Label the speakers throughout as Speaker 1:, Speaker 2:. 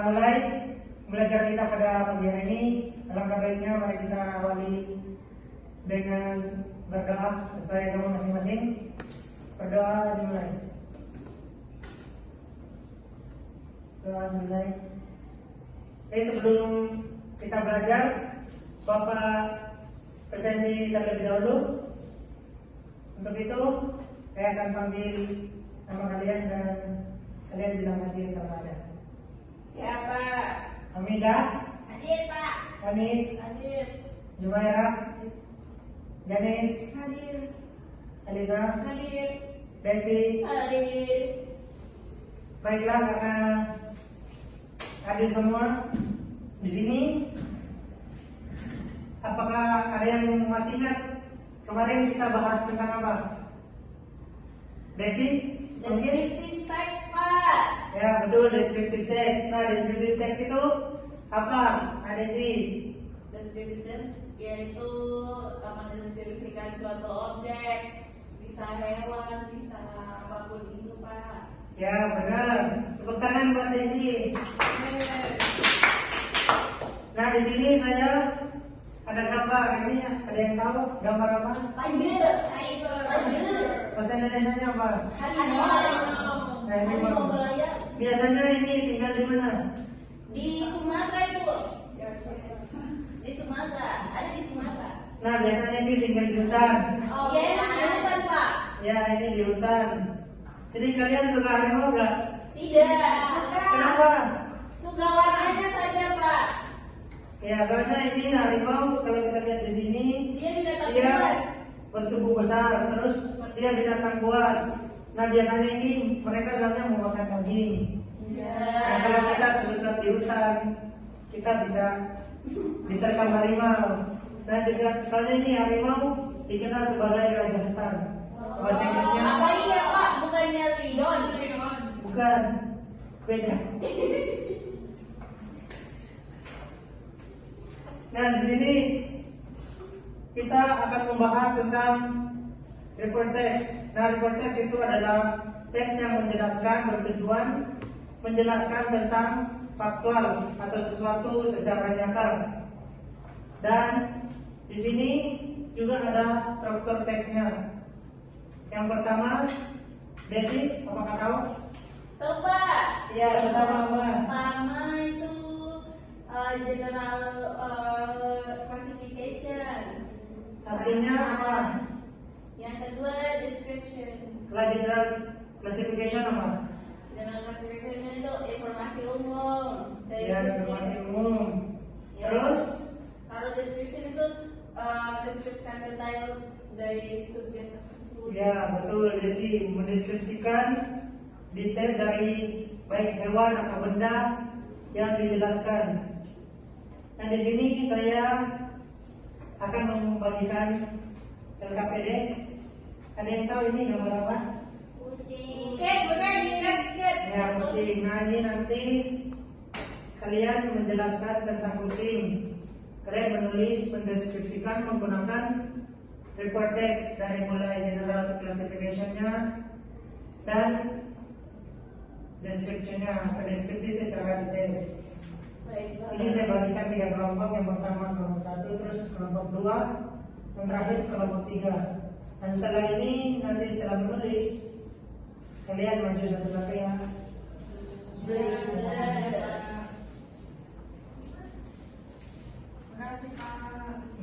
Speaker 1: mulai belajar kita pada pagi hari ini. Alangkah baiknya mari kita awali dengan berdoa sesuai agama masing-masing. Berdoa dimulai. Doa selesai. Oke, sebelum kita belajar, Bapak presensi terlebih dahulu. Untuk itu, saya akan panggil nama kalian dan kalian bilang hadir kalau ada.
Speaker 2: Siapa?
Speaker 1: Hamidah.
Speaker 3: Hadir, Pak.
Speaker 1: Anis.
Speaker 3: Hadir.
Speaker 1: Jumaira. Janis.
Speaker 3: Hadir.
Speaker 1: Alisa.
Speaker 3: Hadir.
Speaker 1: Desi.
Speaker 3: Hadir.
Speaker 1: Baiklah, karena hadir semua di sini, apakah ada yang masih ingat kemarin kita bahas tentang apa? Desi?
Speaker 2: Descriptive text, Pak.
Speaker 1: Ya betul, descriptive text. Nah, descriptive text itu apa? Ada sih.
Speaker 2: Descriptive text yaitu mendeskripsikan suatu objek, bisa hewan, bisa apapun itu, Pak.
Speaker 1: Ya benar. Tepuk tangan buat Desi. Nah, di sini saya ada gambar. Ini ada yang tahu gambar apa?
Speaker 2: Tiger.
Speaker 3: Tiger.
Speaker 1: Bahasa Indonesianya apa?
Speaker 2: Harimau.
Speaker 1: Nah, ini
Speaker 2: Harimau
Speaker 1: Bang.
Speaker 2: belayar.
Speaker 1: Biasanya ini tinggal di mana?
Speaker 2: Di Sumatera itu. Di Sumatera. Ada di Sumatera.
Speaker 1: Nah, biasanya ini tinggal di hutan.
Speaker 2: Iya, emang di hutan, Pak.
Speaker 1: Ya, ini di hutan. Jadi kalian suka harimau nggak?
Speaker 2: Tidak.
Speaker 1: Kenapa?
Speaker 2: Suka warnanya saja, Pak.
Speaker 1: Ya, soalnya ini harimau kalau kita lihat di sini,
Speaker 2: Dia binatang
Speaker 1: dia
Speaker 2: buas.
Speaker 1: bertubuh besar, terus dia binatang buas. Nah, biasanya ini mereka soalnya memakan daging. Nah, kalau
Speaker 2: Ya.
Speaker 1: kita tersesat di hutan, kita bisa diterkam harimau. Nah, juga soalnya ini harimau dikenal sebagai raja hutan. Bahasa Inggrisnya
Speaker 2: Apa iya, Pak? Bukannya lion.
Speaker 1: bukan, beda. Nah, di sini kita akan membahas tentang report text. Nah, report text itu adalah teks yang menjelaskan, bertujuan menjelaskan tentang faktual atau sesuatu secara nyata. Dan di sini juga ada struktur teksnya. Yang pertama, Desi, apakah tahu?
Speaker 2: Tuh, Pak.
Speaker 1: Iya, pertama apa?
Speaker 2: Pertama itu general classification.
Speaker 1: Artinya apa?
Speaker 2: Yang kedua description.
Speaker 1: Kalau general classification apa?
Speaker 2: General classification itu informasi umum. Dari
Speaker 1: Ya,
Speaker 2: subjek.
Speaker 1: informasi umum.
Speaker 2: Ya.
Speaker 1: Terus,
Speaker 2: Kalau description itu mendeskripsikan detail dari subjek tersebut.
Speaker 1: ya betul, Desi mendeskripsikan detail dari baik hewan atau benda yang dijelaskan. Nah, di sini saya akan membagikan LKPD. Ada yang tahu ini gambar apa?
Speaker 3: Kucing.
Speaker 2: Bukan, ingat.
Speaker 1: Ya, kucing. Nah, ini nanti kalian menjelaskan tentang kucing. Kalian menulis, mendeskripsikan menggunakan report text dari mulai general classification-nya dan description-nya atau deskripsi secara detail.
Speaker 2: Baik, Pak.
Speaker 1: Ini saya bagikan 3 kelompok. Yang pertama kelompok 1, terus kelompok 2, yang terakhir kelompok 3. Dan setelah ini nanti setelah menulis kalian maju satu-satu ya.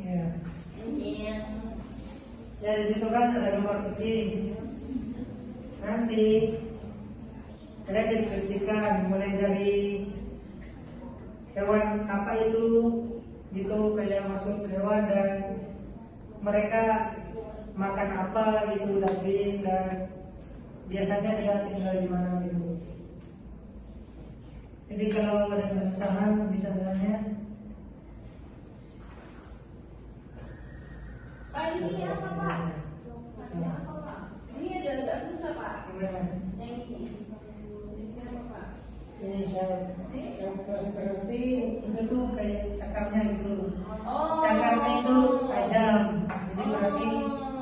Speaker 1: Ya.
Speaker 2: Iya.
Speaker 1: Ya, di situ kan ada gambar kucing. Nanti kalian deskripsikan mulai dari hewan apa itu, gitu, kayak masuk hewan dan mereka makan apa gitu, daging, dan biasanya dia tinggal di mana gitu. Jadi kalau ada kesusahan bisa tanya.
Speaker 2: Ini apa, Pak? Ini ada agak susah, Pak.
Speaker 1: Gimana?
Speaker 2: Yang ini. Ini apa, Pak?
Speaker 1: Ini yang seperti itu tuh kayak cakarnya gitu.
Speaker 2: Oh.
Speaker 1: Cakarnya itu tajam, jadi berarti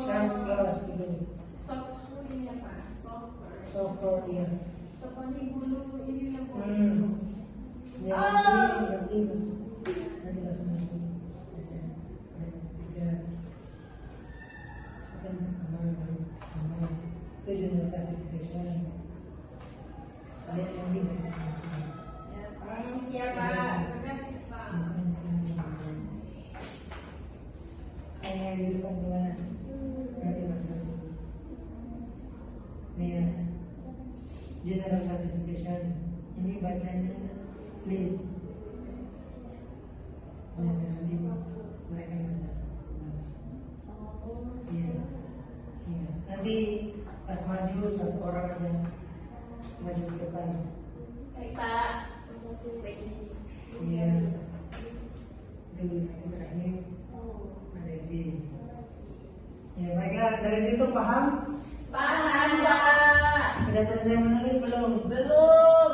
Speaker 1: sharp claws gitu.
Speaker 2: Soft ini apa? Soft.
Speaker 1: Soft claw dia.
Speaker 2: Seperti bulu ini apa?
Speaker 1: Ya, nanti langsung baca. Baca. Akan aman. Itu judul classification. Kalian yang di
Speaker 2: Ya, manusia Pak.
Speaker 3: Terima kasih, Pak.
Speaker 1: Hanya di depan gimana? Nanti masuk. Nih ya. General classification. Ini bacanya lead. Nanti mereka baca. Iya. Iya. Nanti pas maju satu orang aja maju ke depan.
Speaker 2: Baik Pak.
Speaker 1: Iya. Itu terakhir ada sih. Ya, mereka dari situ paham?
Speaker 2: Paham Pak.
Speaker 1: Sudah selesai menulis belum?
Speaker 2: Belum.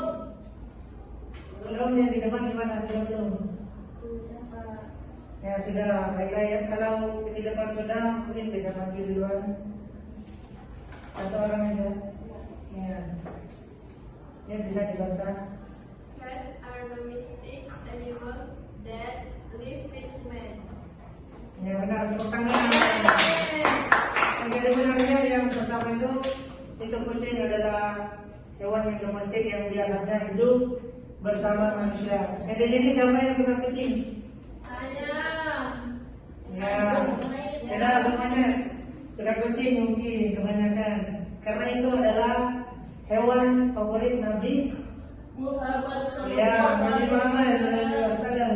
Speaker 1: Belum, yang di depan gimana? Sudah belum?
Speaker 2: Sudah Pak.
Speaker 1: Ya sudah, baiklah ya. Kalau di depan sudah, mungkin bisa maju duluan. Satu orang aja. Ya. Ya bisa dibaca.
Speaker 3: Cats are domestic animals that live with humans.
Speaker 1: Ya benar, tepuk tangan. Jadi sebenarnya yang pertama itu kucing adalah hewan yang domestik yang biasanya hidup bersama manusia. Di sini siapa yang suka kucing?
Speaker 2: Saya.
Speaker 1: Ya, tidak semuanya suka kucing mungkin kebanyakan. Karena itu adalah hewan favorit Nabi
Speaker 2: Muhammad
Speaker 1: Ya, Nabi Muhammad
Speaker 2: SAW.
Speaker 1: SAW.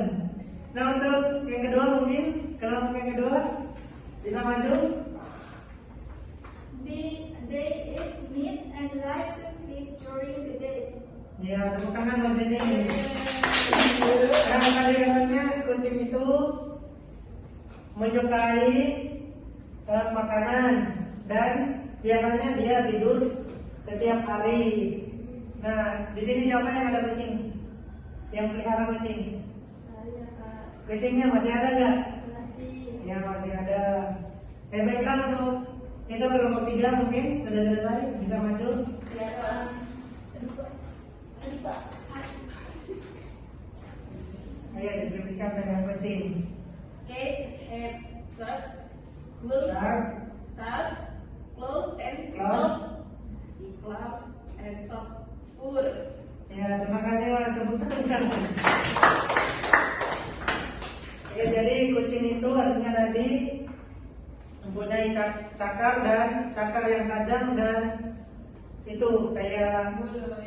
Speaker 1: Nah untuk yang kedua mungkin kelompok yang kedua bisa maju.
Speaker 3: They eat meat and like to sleep during the day.
Speaker 1: Ya, tepuk tangan buat sini. Karena kalimatnya kucing itu menyukai makanan dan biasanya dia tidur setiap hari. Nah, di sini siapa yang ada kucing? Yang pelihara kucing?
Speaker 2: Saya Pak.
Speaker 1: Kucingnya masih ada nggak?
Speaker 2: Masih.
Speaker 1: Ya masih ada. Baiklah untuk kita kelompok 3 mungkin sudah selesai, bisa maju.
Speaker 2: Ya Pak. Pak.
Speaker 1: Ayo deskripsikan dengan kucing.
Speaker 2: Cats have sharp claws,
Speaker 1: Sharp,
Speaker 2: claws and
Speaker 1: Claws.
Speaker 2: claws and soft fur.
Speaker 1: Ya terima kasih Pak, tepuk tangan. Ya jadi kucing itu artinya tadi mempunyai cakar yang tajam dan itu kayak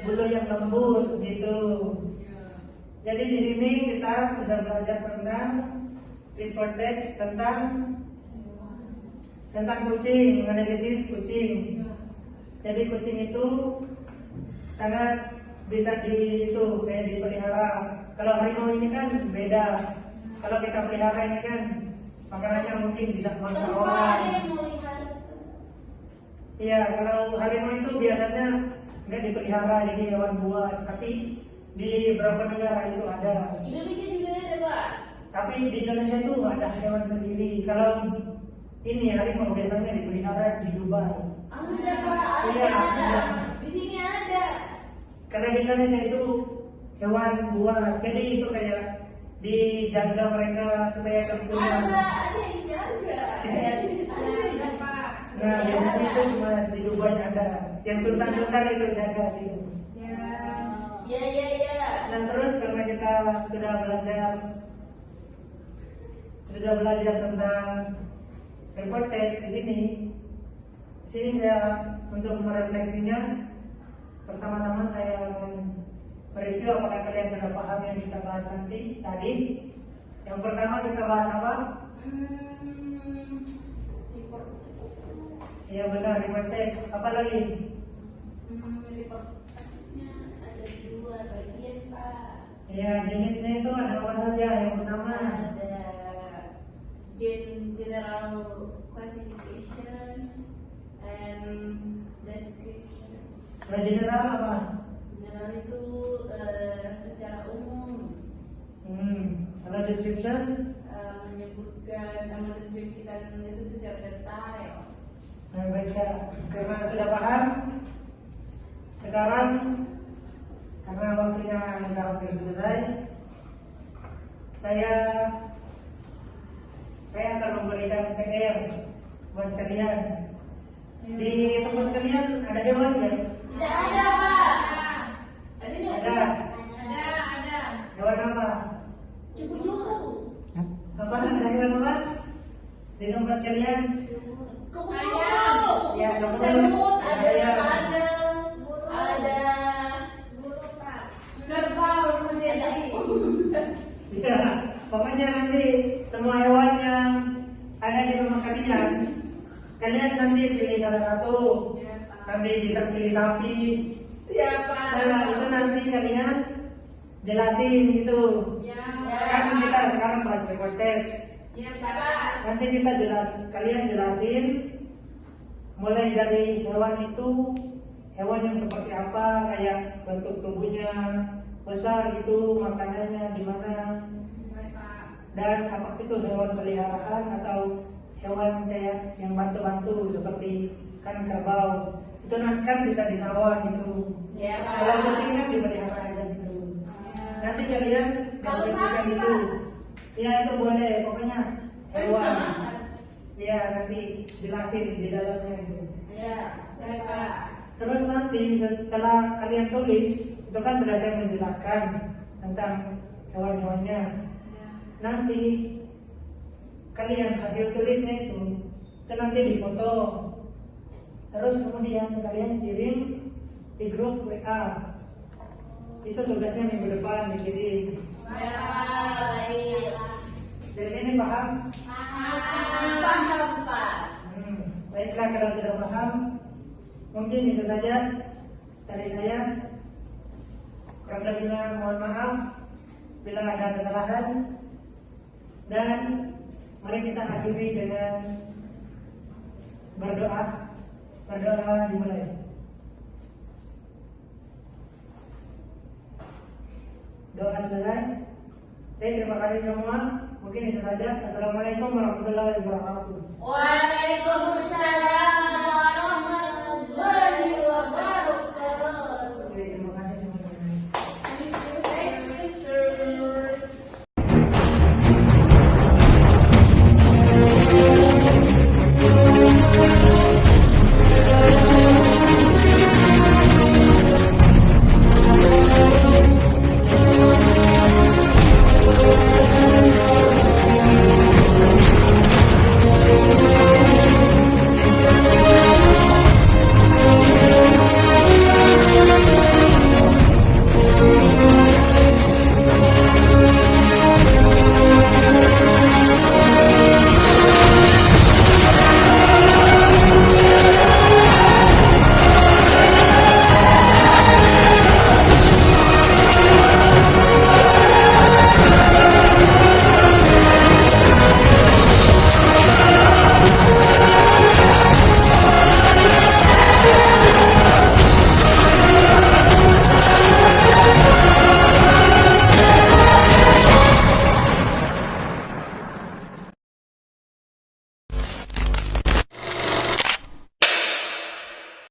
Speaker 1: bulu yang lembut gitu. Jadi di sini kita sudah belajar tentang report text tentang kucing, menganalisis kucing. Jadi kucing itu sangat bisa kayak dipelihara. Kalau harimau ini kan beda. Kalau kita pelihara ini kan makanannya mungkin bisa mangsa orang. Iya, kalau harimau itu biasanya nggak dipelihara jadi hewan buas, tapi di beberapa negara itu ada.
Speaker 2: Indonesia juga ada Pak.
Speaker 1: Tapi di Indonesia itu ada hewan sendiri. Kalau ini harimau biasanya dipelihara di Dubai.
Speaker 2: Ada Pak.
Speaker 1: Iya, ada.
Speaker 2: Di sini ada.
Speaker 1: Karena di Indonesia itu hewan buas, jadi itu kayak dijaga mereka supaya kemudian.
Speaker 2: Ada yang jaga. Ada Pak.
Speaker 1: Nah, biasanya itu cuma di Dubai ada. Yang sultan-sultan itu jaga gitu.
Speaker 2: Ya.
Speaker 1: Dan terus karena kita sudah belajar tentang report text di sini saya untuk merefleksinya, pertama-tama saya akan mereview apakah kalian sudah paham yang kita bahas tadi. Yang pertama kita bahas apa?
Speaker 2: Report text.
Speaker 1: Ya benar, report text. Apa lagi?
Speaker 2: Report text-nya ada 2 bagian Pak.
Speaker 1: Ya jenisnya itu ada apa saja? Yang pertama
Speaker 2: Ada general classification and description.
Speaker 1: general apa?
Speaker 2: General itu secara umum
Speaker 1: Kalau description?
Speaker 2: mendeskripsikan itu secara detail.
Speaker 1: Nah, baik ya. Karena sudah paham, sekarang Karena waktunya sudah hampir selesai, saya akan memberikan PR buat kalian. Di tempat kalian ada hewan nggak?
Speaker 2: Tidak ada, Pak.
Speaker 1: Ada.
Speaker 2: Ada.
Speaker 1: Hewan apa?
Speaker 2: Cupu-cupu.
Speaker 1: Apa ada hewan apa? Di tempat kalian?
Speaker 2: Kupu-kupu.
Speaker 1: Ya,
Speaker 2: Semut, ada
Speaker 1: ayam.
Speaker 2: bandeng, ada kerbau, kemudian tadi.
Speaker 1: Ya, pokoknya nanti semua hewan yang ada di rumah kalian nanti pilih salah satu. Nanti bisa pilih sapi.
Speaker 2: Siapa?
Speaker 1: Nah, itu nanti kalian jelasin gitu. Kan kita sekarang bahas record text. Nanti kita kalian jelasin mulai dari hewan itu, hewan yang seperti apa, kayak bentuk tubuhnya, besar gitu, makanannya gimana, dan apa itu hewan peliharaan atau hewan kayak yang bantu-bantu seperti kan kerbau. Itu nanti kan bisa di sawah gitu. Kalau kucing kan dipelihara aja gitu. Nanti kalian
Speaker 2: Kalau
Speaker 1: deskripsikan
Speaker 2: sapi,
Speaker 1: gitu.
Speaker 2: Pak?
Speaker 1: Ya itu boleh, pokoknya hewan.
Speaker 2: Sama.
Speaker 1: Ya nanti jelasin di dalamnya gitu.
Speaker 2: Siapa?
Speaker 1: Terus nanti setelah kalian tulis, itu kan sudah saya menjelaskan tentang hewan-hewannya. Nanti kalian hasil tulisnya itu nanti difoto. Terus kemudian kalian kirim di grup WA. Itu tugasnya minggu depan dikirim.
Speaker 2: Baik.
Speaker 1: Dari sini paham?
Speaker 2: Paham, Pak.
Speaker 1: Baiklah, kalau sudah paham, mungkin itu saja dari saya. Kurang lebihnya mohon maaf bila ada kesalahan, dan mari kita akhiri dengan berdoa. Berdoa dimulai. Doa selesai. Baik, terima kasih semua. Mungkin itu saja. Assalamualaikum warahmatullahi wabarakatuh.
Speaker 2: Waalaikumsalam.